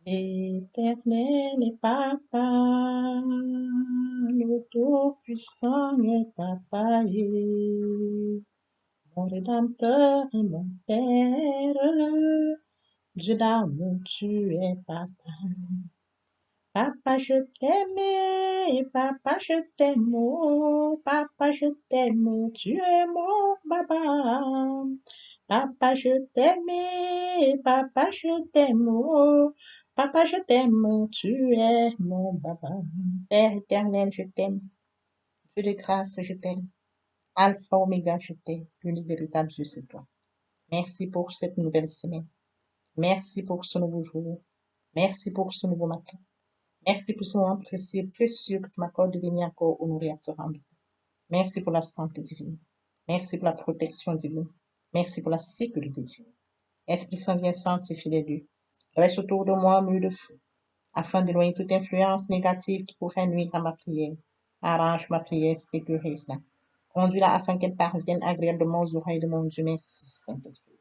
Éternel et Papa, le Tout-Puissant est Papa, et mon Rédempteur et mon Père, Dieu d'amour, tu es Papa. Papa, je t'aime, Papa, je t'aime, oh, Papa, je t'aime, oh, tu es mon Papa. Papa, je t'aime, Papa, je t'aime, oh, Papa, je t'aime, oh, tu es mon Papa. Père éternel, je t'aime. Dieu de grâce, je t'aime. Alpha, Oméga, je t'aime. L'unique véritable Dieu, c'est toi. Merci pour cette nouvelle semaine. Merci pour ce nouveau jour. Merci pour ce nouveau matin. Merci pour ce moment précieux, précieux que tu m'accordes de venir encore honorer à ce rendez-vous. Merci pour la santé divine. Merci pour la protection divine. Merci pour la sécurité divine. Esprit Saint, viens sanctifier les lieux. Reste autour de moi, mur de feu, afin d'éloigner toute influence négative qui pourrait nuire à ma prière. Arrange ma prière, sécurise-la. Conduis-la afin qu'elle parvienne agréablement aux oreilles de mon Dieu. Merci, Saint-Esprit.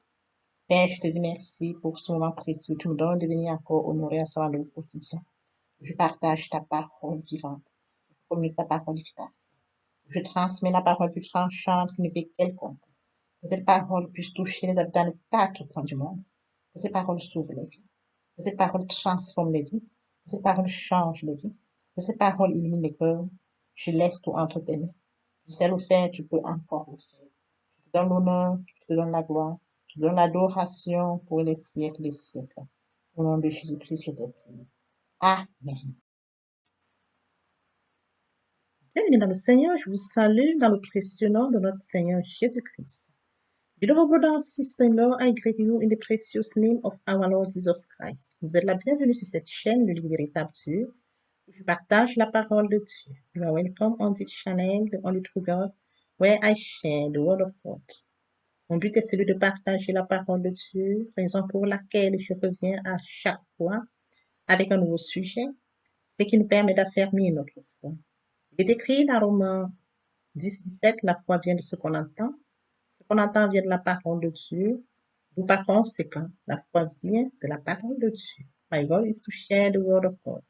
Père, je te dis merci pour ce moment précieux que tu me donnes de venir encore honorer à ce rendez-vous quotidien. Je partage ta parole vivante. Je communique ta parole efficace. Je transmets la parole plus tranchante qu'une épée quelconque. Que cette parole puisse toucher les habitants de 4 coins du monde. Que cette parole sauve les vies. Que cette parole transforme les vies. Que cette parole change les vies. Que cette parole illumine les cœurs. Je laisse tout entre tes mains. Tu sais le faire, tu peux encore le faire. Je te donne l'honneur, je te donne la gloire, je te donne l'adoration pour les siècles des siècles. Au nom de Jésus-Christ, je t'ai prié. Amen. Bien-aimés dans le Seigneur, je vous salue dans le précieux nom de notre Seigneur Jésus-Christ. Beloved brothers and sisters-in-law, I greet you in the precious name of our Lord Jesus Christ. Vous êtes la bienvenue sur cette chaîne, le livre véritable Dieu, où je partage la parole de Dieu. You are welcome on this channel, the only true God, where I share the word of God. Mon but est celui de partager la parole de Dieu, raison pour laquelle je reviens à chaque fois avec un nouveau sujet, ce qui nous permet d'affermir notre foi. Il est écrit dans Romains 10-17, la foi vient de ce qu'on entend. Ce qu'on entend vient de la parole de Dieu. D'où par conséquent, la foi vient de la parole de Dieu. My goal is to share the word of God.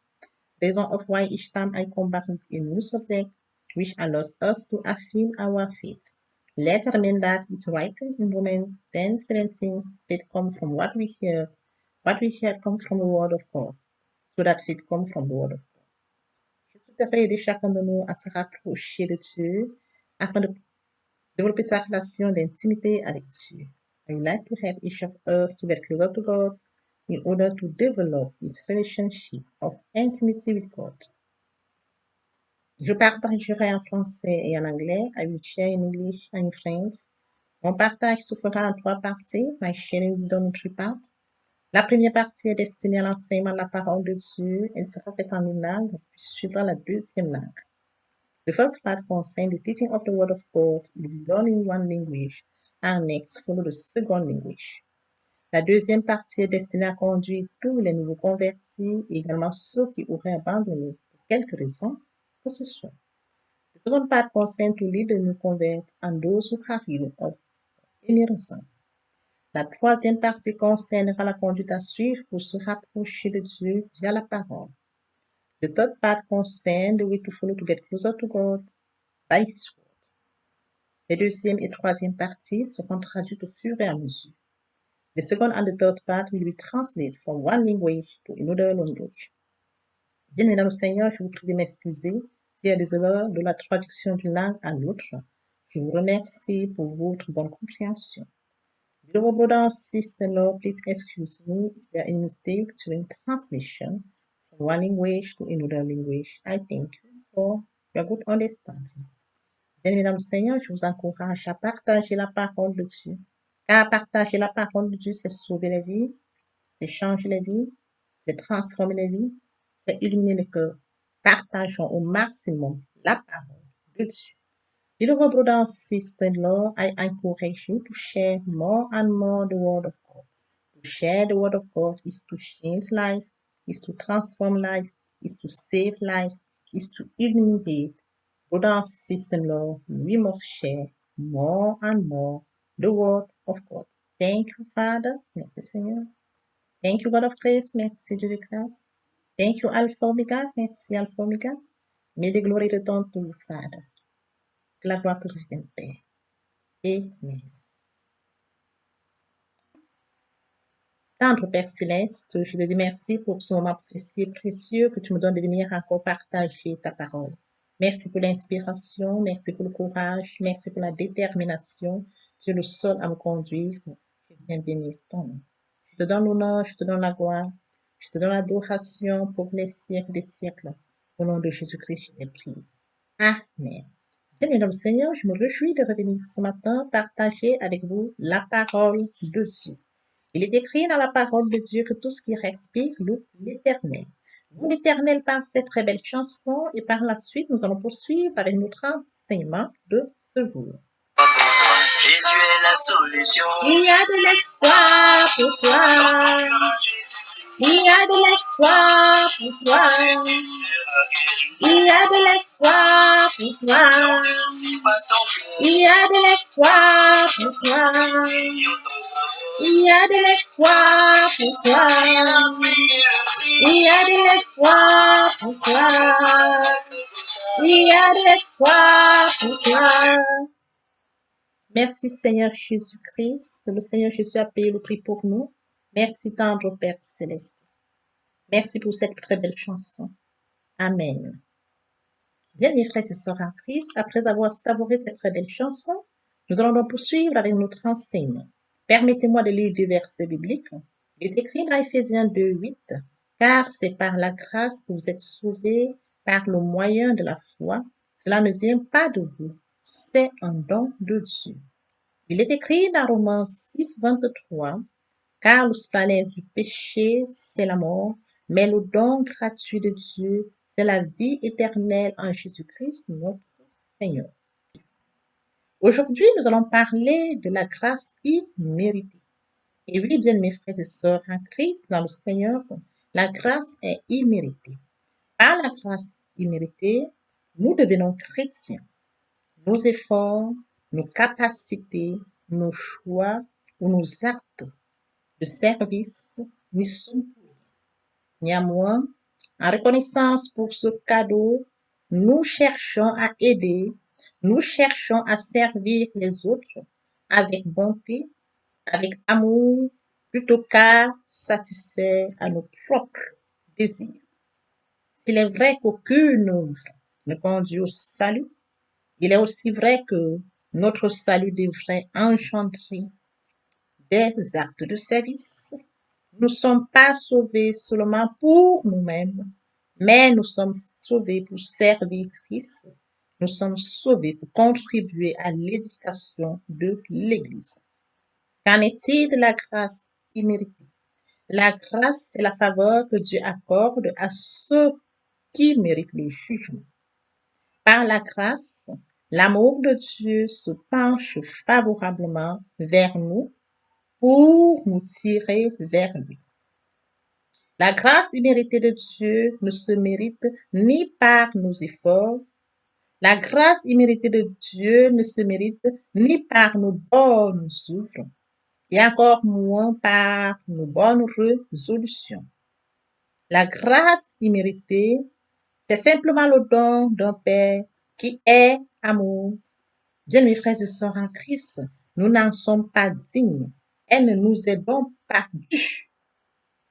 Reason of why each time I come back with a new subject, which allows us to affirm our faith. Let remain that it's written in Romans 10:17, faith comes from what we hear. What we hear comes from the word of God. So that faith comes from the word of God. Je souhaiterais aider chacun de nous à se rapprocher de Dieu afin de développer sa relation d'intimité avec Dieu. I would like to help each of us to get closer to God in order to develop this relationship of intimacy with God. Je partagerai en français et en anglais. I will share in English and in French. Mon partage se fera en 3 parties. My sharing will be done in 3 parts. La première partie est destinée à l'enseignement de la parole de Dieu. Elle sera faite en une langue, puis suivra la deuxième langue. The first part concerns the teaching of the Word of God. It will be done in one language, and next follow the second language. La deuxième partie est destinée à conduire tous les nouveaux convertis, et également ceux qui auraient abandonné pour quelque raison que ce soit. The second part concerns to lead the new convert and those who have given up any reason. La troisième partie concernera la conduite à suivre pour se rapprocher de Dieu via la parole. The third part concerns the way to follow to get closer to God by His word. Les deuxième et troisième parties seront traduites au fur et à mesure. The second and the third part will be translated from one language to another language. Bien, mesdames et Seigneur, je vous prie de m'excuser s'il y a des erreurs de la traduction d'une langue à l'autre. Je vous remercie pour votre bonne compréhension. Beloved brothers and sisters-in-law, please excuse me if there are any mistakes during translation from one language to another language. I thank you for your good understanding. Bien, mesdames et Seigneur, je vous encourage à partager la parole de Dieu. Car partager la parole de Dieu, c'est sauver les vies, c'est changer les vies, c'est transformer les vies, c'est illuminer les cœurs. Partageons au maximum la parole de Dieu. Beloved brothers and sisters-in-law, I encourage you to share more and more the word of God. To share the word of God is to change life, is to transform life, is to save life, is to illuminate. Brothers and sisters-in-law, we must share more and more the word of God. Thank you, Father. Merci, Seigneur. Thank you, God of grace. Merci, Dieu de grâce. Thank you, Alpha Omega. Merci, Alpha Omega. Mais de gloire de ton tout, Father. Que la gloire te revienne, Père. Amen. Tendre Père Céleste, je te dis merci pour ce moment précieux, précieux que tu me donnes de venir encore partager ta parole. Merci pour l'inspiration, merci pour le courage, merci pour la détermination. Tu es le seul à me conduire. Je viens bénir ton nom. Je te donne l'honneur, je te donne la gloire, je te donne l'adoration pour les siècles des siècles. Au nom de Jésus-Christ, je t'ai prié. Amen. Bien, mesdames et Seigneur, je me réjouis de revenir ce matin partager avec vous la parole de Dieu. Il est écrit dans la parole de Dieu que tout ce qui respire loue l'Éternel. Loue l'Éternel par cette très belle chanson et par la suite, nous allons poursuivre avec notre enseignement de ce jour. Jésus est la solution. Il y a de l'espoir pour toi. Il y a de l'espoir pour toi. Il y a de l'espoir pour toi. Il y a de l'espoir pour toi. Il y a de l'espoir pour toi. Il y a de l'espoir pour toi. Il y a de l'espoir pour toi. Merci Seigneur Jésus-Christ. Le Seigneur Jésus a payé le prix pour nous. Merci tendre Père Céleste. Merci pour cette très belle chanson. Amen. Bien mes frères et sœurs en Christ, après avoir savouré cette très belle chanson, nous allons donc poursuivre avec notre enseignement. Permettez-moi de lire des versets bibliques. Il est écrit dans Éphésiens 2:8, car c'est par la grâce que vous êtes sauvés par le moyen de la foi. Cela ne vient pas de vous, c'est un don de Dieu. Il est écrit dans Romains 6:23, car le salaire du péché, c'est la mort, mais le don gratuit de Dieu, c'est la vie éternelle en Jésus-Christ, notre Seigneur. Aujourd'hui, nous allons parler de la grâce imméritée. Et oui, bien mes frères et sœurs en Christ, dans le Seigneur, la grâce est imméritée. Par la grâce imméritée, nous devenons chrétiens. Nos efforts, nos capacités, nos choix ou nos actes de service n'y sont plus. Néanmoins, en reconnaissance pour ce cadeau, nous cherchons à aider, nous cherchons à servir les autres avec bonté, avec amour, plutôt qu'à satisfaire à nos propres désirs. S'il est vrai qu'aucune œuvre ne conduit au salut, il est aussi vrai que notre salut devrait engendrer des actes de service. Nous ne sommes pas sauvés seulement pour nous-mêmes, mais nous sommes sauvés pour servir Christ. Nous sommes sauvés pour contribuer à l'édification de l'Église. Qu'en est-il de la grâce imméritée? La grâce, c'est la faveur que Dieu accorde à ceux qui méritent le jugement. Par la grâce, l'amour de Dieu se penche favorablement vers nous pour nous tirer vers lui. La grâce imméritée de Dieu ne se mérite ni par nos efforts. La grâce imméritée de Dieu ne se mérite ni par nos bonnes œuvres et encore moins par nos bonnes résolutions. La grâce imméritée, c'est simplement le don d'un Père qui est amour. Bien, mes frères et sœurs en Christ, nous n'en sommes pas dignes. Elle ne nous est donc pas due.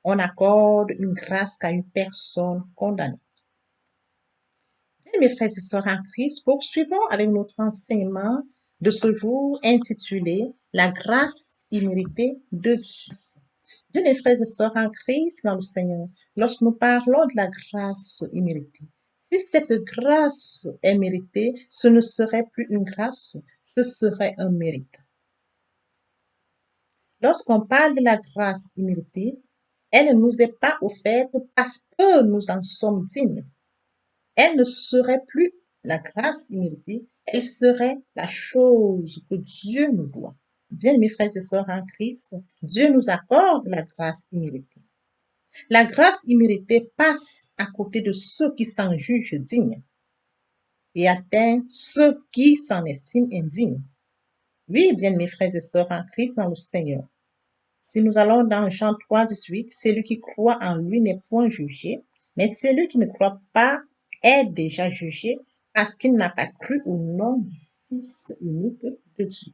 On accorde une grâce qu'à une personne condamnée. Bien, mes frères et sœurs en Christ, poursuivons avec notre enseignement de ce jour intitulé La grâce imméritée de Dieu. Bien, mes frères et sœurs en Christ dans le Seigneur, lorsque nous parlons de la grâce imméritée, si cette grâce est méritée, ce ne serait plus une grâce, ce serait un mérite. Lorsqu'on parle de la grâce imméritée, elle ne nous est pas offerte parce que nous en sommes dignes. Elle ne serait plus la grâce imméritée, elle serait la chose que Dieu nous doit. Bien, mes frères et sœurs en Christ, Dieu nous accorde la grâce imméritée. La grâce imméritée passe à côté de ceux qui s'en jugent dignes et atteint ceux qui s'en estiment indignes. Oui, bien, mes frères et sœurs en Christ dans le Seigneur. Si nous allons dans Jean 3, 18, celui qui croit en lui n'est point jugé, mais celui qui ne croit pas est déjà jugé parce qu'il n'a pas cru au nom du Fils unique de Dieu.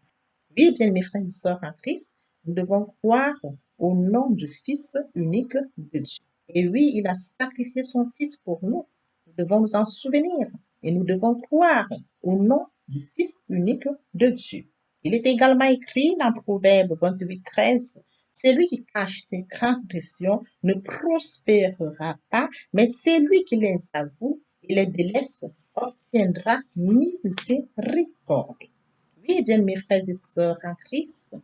Oui, bien mes frères et sœurs en Christ, nous devons croire au nom du Fils unique de Dieu. Et oui, il a sacrifié son Fils pour nous. Nous devons nous en souvenir et nous devons croire au nom du Fils unique de Dieu. Il est également écrit dans Proverbe 28, 13, celui qui cache ses transgressions ne prospérera pas, mais celui qui les avoue et les délaisse obtiendra miséricorde. Oui, bien mes frères et sœurs en Christ,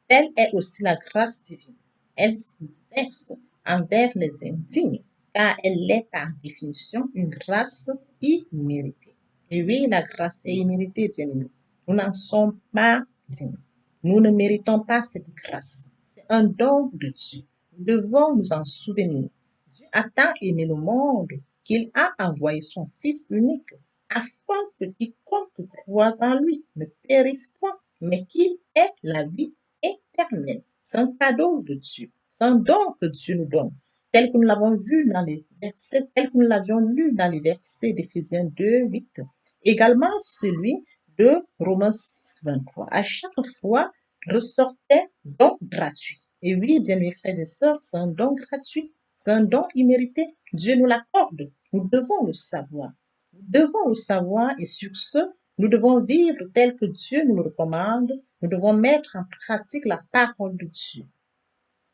telle est aussi la grâce divine. Elle s'exerce envers les indignes, car elle est par définition une grâce imméritée. Et oui, la grâce est imméritée, bien aimés. Nous n'en sommes pas dignes. Nous ne méritons pas cette grâce. C'est un don de Dieu. Nous devons nous en souvenir. Dieu a tant aimé le monde qu'il a envoyé son Fils unique afin que quiconque croit en lui ne périsse point, mais qu'il ait la vie éternelle. C'est un cadeau de Dieu. C'est un don que Dieu nous donne, tel que nous l'avons vu dans les versets, tel que nous l'avions lu dans les versets d'Éphésiens 2, 8. Également celui de Romains 6, 23. À chaque fois, ressortait don gratuit. Et oui, bien mes frères et sœurs, c'est un don gratuit. C'est un don immérité. Dieu nous l'accorde. Nous devons le savoir. Nous devons le savoir et sur ce, nous devons vivre tel que Dieu nous le recommande. Nous devons mettre en pratique la parole de Dieu.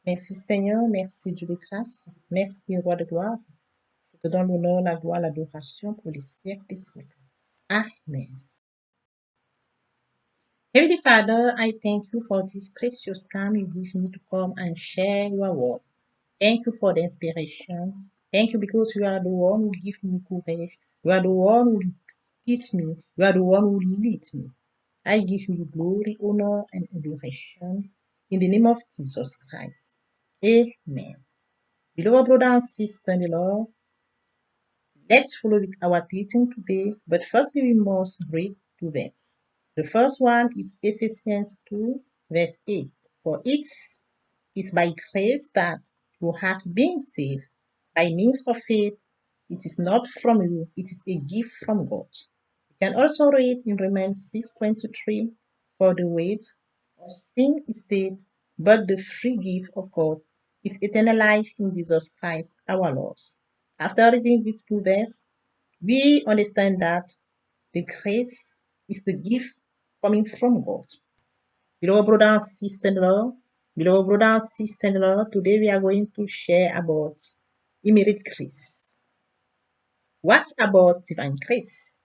Merci Seigneur, merci Dieu de grâce, merci Roi de gloire. Je te donne l'honneur, la gloire, l'adoration pour les siècles des siècles. Amen. Heavenly Father, I thank you for this precious time you give me to come and share your word. Thank you for the inspiration. Thank you because you are the one who gives me courage. You are the one who teach me. You are the one who leads me. I give you glory, honor, and adoration in the name of Jesus Christ. Amen. Beloved brother and sister in the Lord, let's follow with our teaching today. But firstly, we must read two verses. The first one is Ephesians 2, verse 8. For it is by grace that you have been saved by means of faith. It is not from you, it is a gift from God. You can also read in Romans 6:23, for the wage of sin is death, but the free gift of God is eternal life in Jesus Christ our Lord. After reading these two verses, we understand that the grace is the gift coming from God. Beloved brother and sister-in-law, today we are going to share about immediate grace. What about divine grace?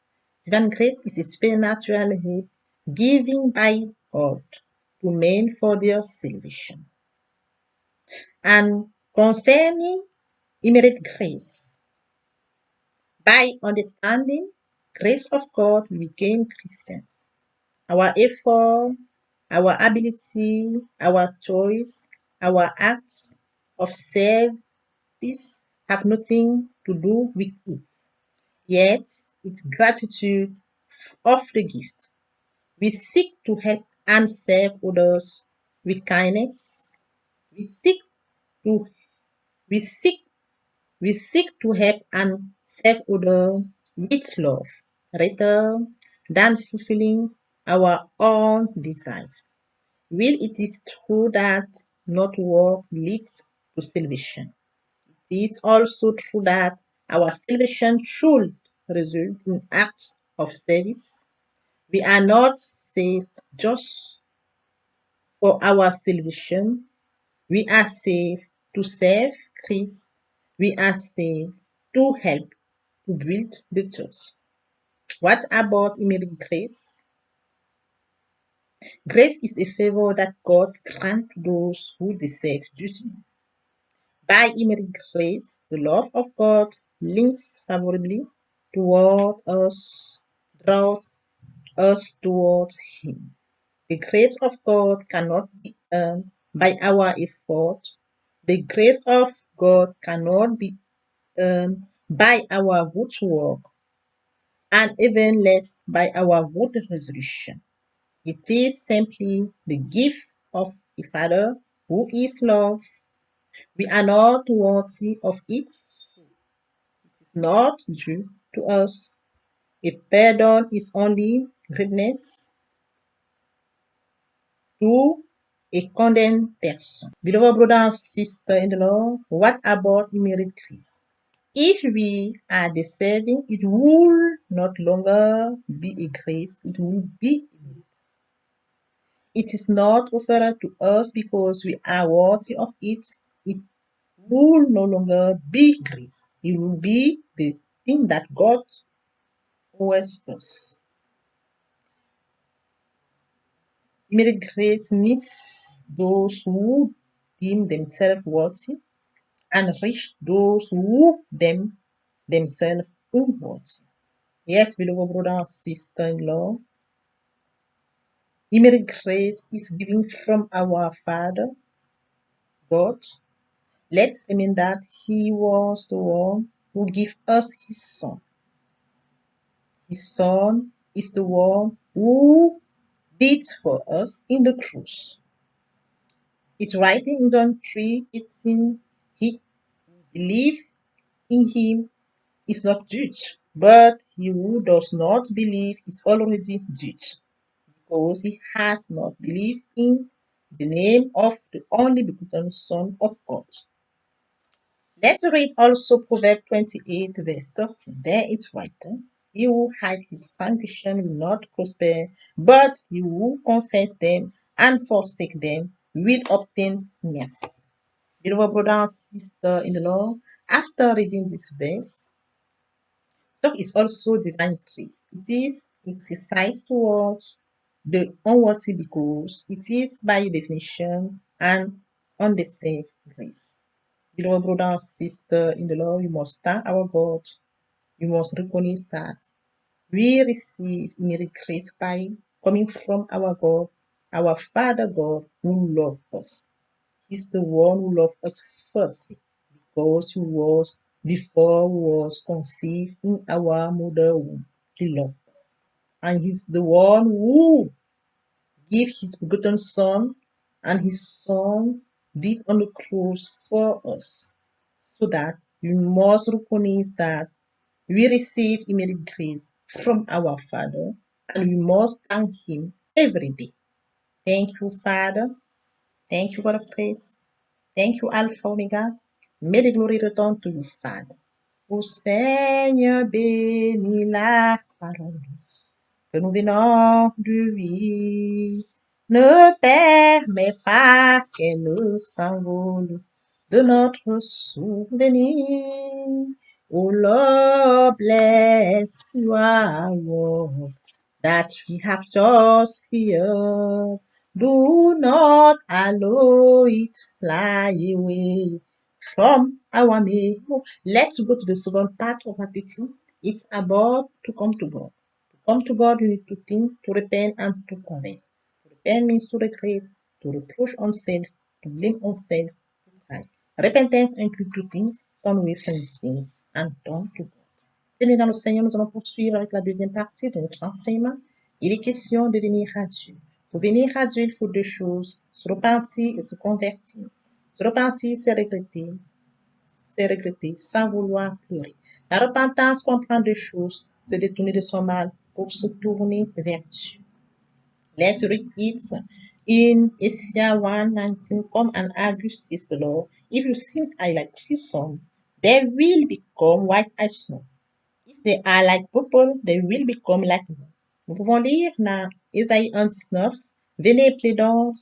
Divine grace is a supernatural help given by God to men for their salvation. And concerning immediate grace, by understanding grace of God, we became Christians. Our effort, our ability, our choice, our acts of service have nothing to do with it. Yet, it's gratitude of the gift. We seek to help and serve others with kindness. We seek to we seek we seek to help and serve others with love, rather than fulfilling our own desires. While it is true that not work leads to salvation, it is also true that our salvation should result in acts of service. We are not saved just for our salvation. We are saved to serve Christ. We are saved to help to build the church. What about immediate grace? Grace is a favor that God grants to those who deserve judgment. By immediate grace, the love of God links favorably toward us, draws us towards Him. The grace of God cannot be earned by our effort. The grace of God cannot be earned by our good work, and even less by our good resolution. It is simply the gift of a Father who is love. We are not worthy of it. It is not due to us. A pardon is only greatness to a condemned person. Beloved brother and sister in the Lord, what about immediate grace? If we are deserving, it will not longer be a grace, it will be immediate. It is not offered to us because we are worthy of it. It will no longer be grace. It will be the thing that God owes us. Immediate grace means those who deem themselves worthy and reach those who deem themselves unworthy. Yes, beloved brother and sister in law, immediate grace is given from our Father God. Let's remember that He was the one who gave us His Son. His Son is the one who did for us in the cross. It's writing in John 3:18, he believe in him is not judged, but he who does not believe is already judged, because he has not believed in the name of the only begotten Son of God. Let's read also Proverbs 28, verse 13. There it's written, he who hides his transgression will not prosper, but he who confess them and forsake them will obtain mercy. Beloved brother and sister in the Lord, after reading this verse, so is also divine grace. It is exercised towards the unworthy because it is by definition an undeserved grace. Beloved brother and sister in the Lord, we must thank our God. We must recognize that we receive immediate grace by coming from our God, our Father God, who loves us. He's the one who loved us first because he was before we was conceived in our mother womb. He loved us. And he's the one who gave his begotten son and his son did on the cross for us. So that we must recognize that we receive immediate grace from our Father and we must thank him every day. Thank you, Father. Thank you, God of grace. Thank you, Alpha Omega. May the glory return to you, Father. Ô Seigneur, bénis la parole que nous venons de lui. Ne permets pas qu'elle s'envole de notre souvenir. Oh Lord, bless your word that we have just here. Do not allow it fly away from our memory. Let's go to the second part of our teaching. It's about to come to God. To come to God, you need to think, to repent, and to confess. To repent means to regret, to reproach oneself, to blame oneself, to cry. Repentance includes two things, turn away from sins and turn to God. Bien, dans le Seigneur, nous allons poursuivre avec la deuxième partie de notre enseignement. Il est question de venir à Dieu. Pour venir à Dieu, il faut deux choses, se repentir et se convertir. Se repentir, c'est regretter sans vouloir pleurer. La repentance comprend deux choses, se détourner de son mal pour se tourner vers Dieu. Let's read it in Isaiah 1:19. Come and argue, says the Lord. If your sins are like crimson, they will become white as snow. If they are like purple, they will become like wool. Nous pouvons lire dans Ésaïe 1:19. Venez, plaidons,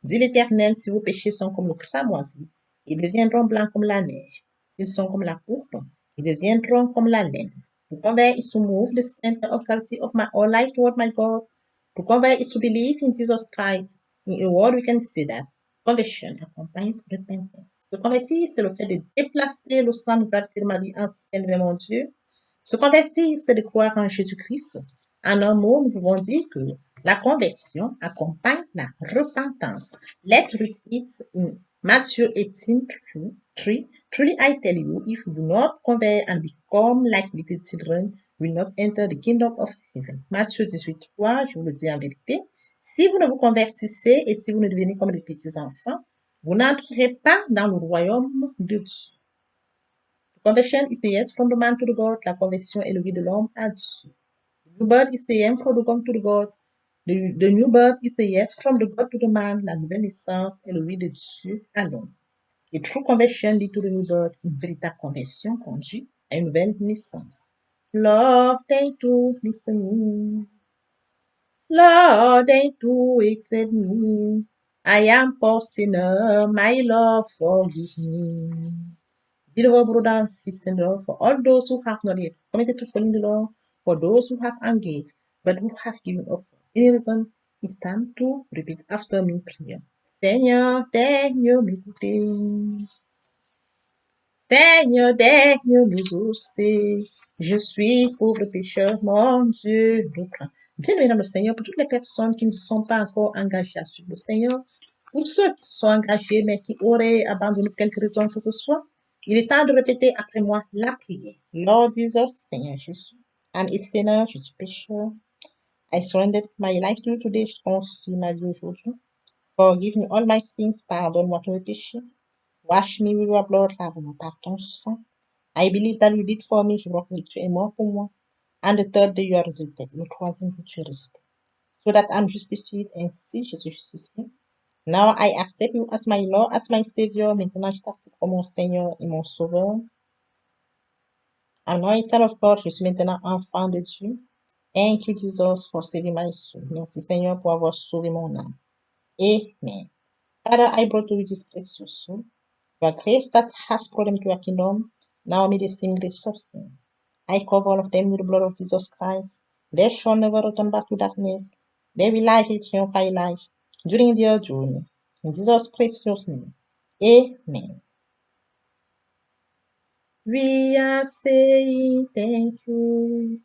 dit l'Éternel, si vos péchés sont comme le cramoisi, ils deviendront blancs comme la neige. S'ils sont comme la pourpre, ils deviendront comme la laine. To convert is to move the center of gravity of my whole life toward my God. To convert is to believe in Jesus Christ. In a word, we can say that conversion accompanies repentance. Se convertir, c'est le fait de déplacer le centre de gravité de ma vie ancienne vers mon Dieu. Se convertir, c'est de croire en Jésus-Christ. En un mot, nous pouvons dire que la conversion accompagne la repentance. Let's read it in Matthew 18:3. Truly I tell you, if you do not convert and become like little children, you will not enter the kingdom of heaven. Matthieu 18:3, je vous le dis en vérité. Si vous ne vous convertissez et si vous ne devenez comme des petits enfants, Vous n'entrerez pas dans le royaume de Dieu. Conversion is the yes from the man to the God. La conversion est le oui de l'homme à Dieu. The new birth is the yes from the God to the God. The new birth is the yes from the God to the man. La nouvelle naissance est le oui de Dieu à l'homme. A true conversion lead to the new birth. Une véritable conversion conduit à une nouvelle naissance. Lord, they do listen me. Lord, they do accept me. I am poor sinner, my Lord, forgive me. Beloved brother and sister in the Lord, for all those who have not yet committed to following the Lord, for those who have engaged but who have given up for any reason, it's time to repeat after me prayer. Seigneur, Seigneur, m'écoutez. Seigneur, Seigneur, m'écoutez. Je suis pauvre pécheur, mon Dieu, nous prend. Bien-aimé dans le Seigneur, pour toutes les personnes qui ne sont pas encore engagées à suivre le Seigneur, pour ceux qui sont engagés mais qui auraient abandonné pour quelque raison que ce soit, il est temps de répéter après moi la prière. Lord Jesus, Seigneur Jésus, I'm a sinner, je suis pécheur. I surrender my life to you today, je confie ma vie aujourd'hui. Forgive me all my sins, pardonne-moi tous mes péchés. Wash me with your blood, lave-moi par ton sang. I believe that you did for me, je crois que tu es mort pour moi. And the third day you are resurrected. Le troisième jour tu es ressuscité. So that I'm justified, ainsi je suis justifié. Now I accept you as my Lord, as my Savior. Maintenant je t'accepte comme mon Seigneur et mon Sauveur. I'm now a child of God, je suis maintenant enfant de Dieu. Thank you Jesus for saving my soul. Merci Seigneur pour avoir sauvé mon âme. Amen. Father, I brought to you this precious soul. Your grace that has brought them to your kingdom, now may the same grace sustain. I cover all of them with the blood of Jesus Christ. They shall never return back to darkness. They will live a triumphant life during their journey. In Jesus' precious name. Amen. We are saying thank you.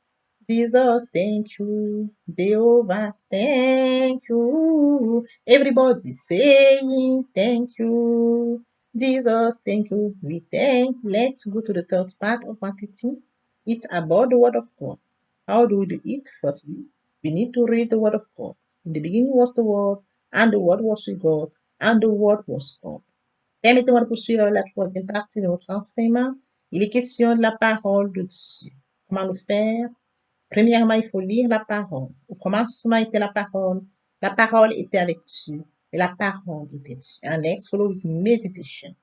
Jesus, thank you. Jehovah, thank you. Everybody saying thank you. Jesus, thank you. We thank. Let's go to the third part of our teaching. It's about the Word of God. How do we do it? Firstly, we need to read the Word of God. In the beginning was the Word, and the Word was with God, and the Word was God. Permettez-moi de poursuivre la troisième partie de notre enseignement. Il est question de la parole de Dieu. Comment le faire? Premièrement, il faut lire la parole. Au commencement était la parole était avec Dieu, et la parole était Dieu. And next follow with meditation.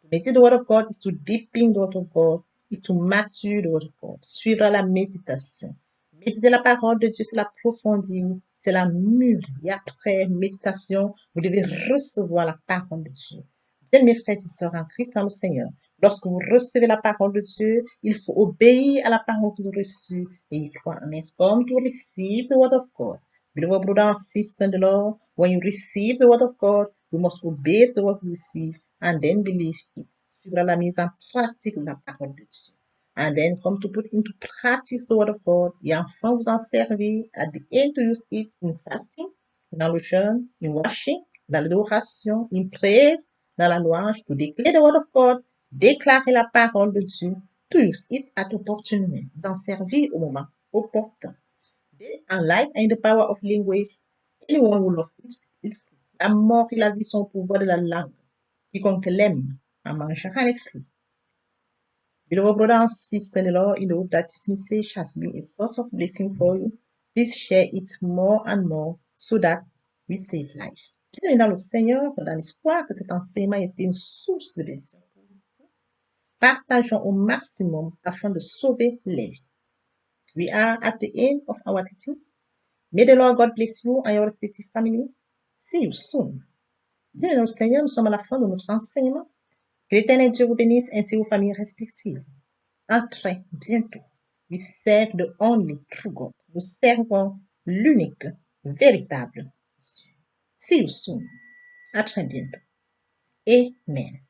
To meditate the word of God is to deepen the word of God, is to mature the word of God. Suivre la méditation. Méditer la parole de Dieu, c'est l'approfondir, c'est la mûrir. Et après méditation, vous devez recevoir la parole de Dieu. Bien, mes frères et sœurs en Christ, dans le Seigneur, lorsque vous recevez la parole de Dieu, il faut obéir à la parole que vous avez reçue et y croire en est comme to receive the word of God. Beloved brother and sister in the Lord, when you receive the word of God, you must obey the word you receive and then believe it. Suivre la mise en pratique de la parole de Dieu. And then come to put into practice the word of God. Et enfin vous en servir. At the end to use it in fasting, dans le jeûne, in washing, dans l'adoration, in praise, dans la louange, to declare the word of God, déclarer la parole de Dieu, to use it at opportune moment, vous en servir au moment opportun. Death and life and the power of language. Anyone who loves it, la mort et la vie sont au pouvoir de la langue. Quiconque l'aime en mangera les fruits. Beloved brother and sister in the Lord, in the hope that this message has been a source of blessing for you, please share it more and more so that we save life. Bien dans le Seigneur, dans l'espoir que cet enseignement ait été une source de bénédiction pour vous. Partageons au maximum afin de sauver les vies. We are at the end of our teaching. May the Lord God bless you and your respective family. See you soon. Bien dans le Seigneur, nous sommes à la fin de notre enseignement. Que l'Éternel Dieu vous bénisse ainsi vos familles respectives. À très bientôt. We serve the only true God. Nous servons l'unique, véritable. See you soon. À très bientôt. Amen.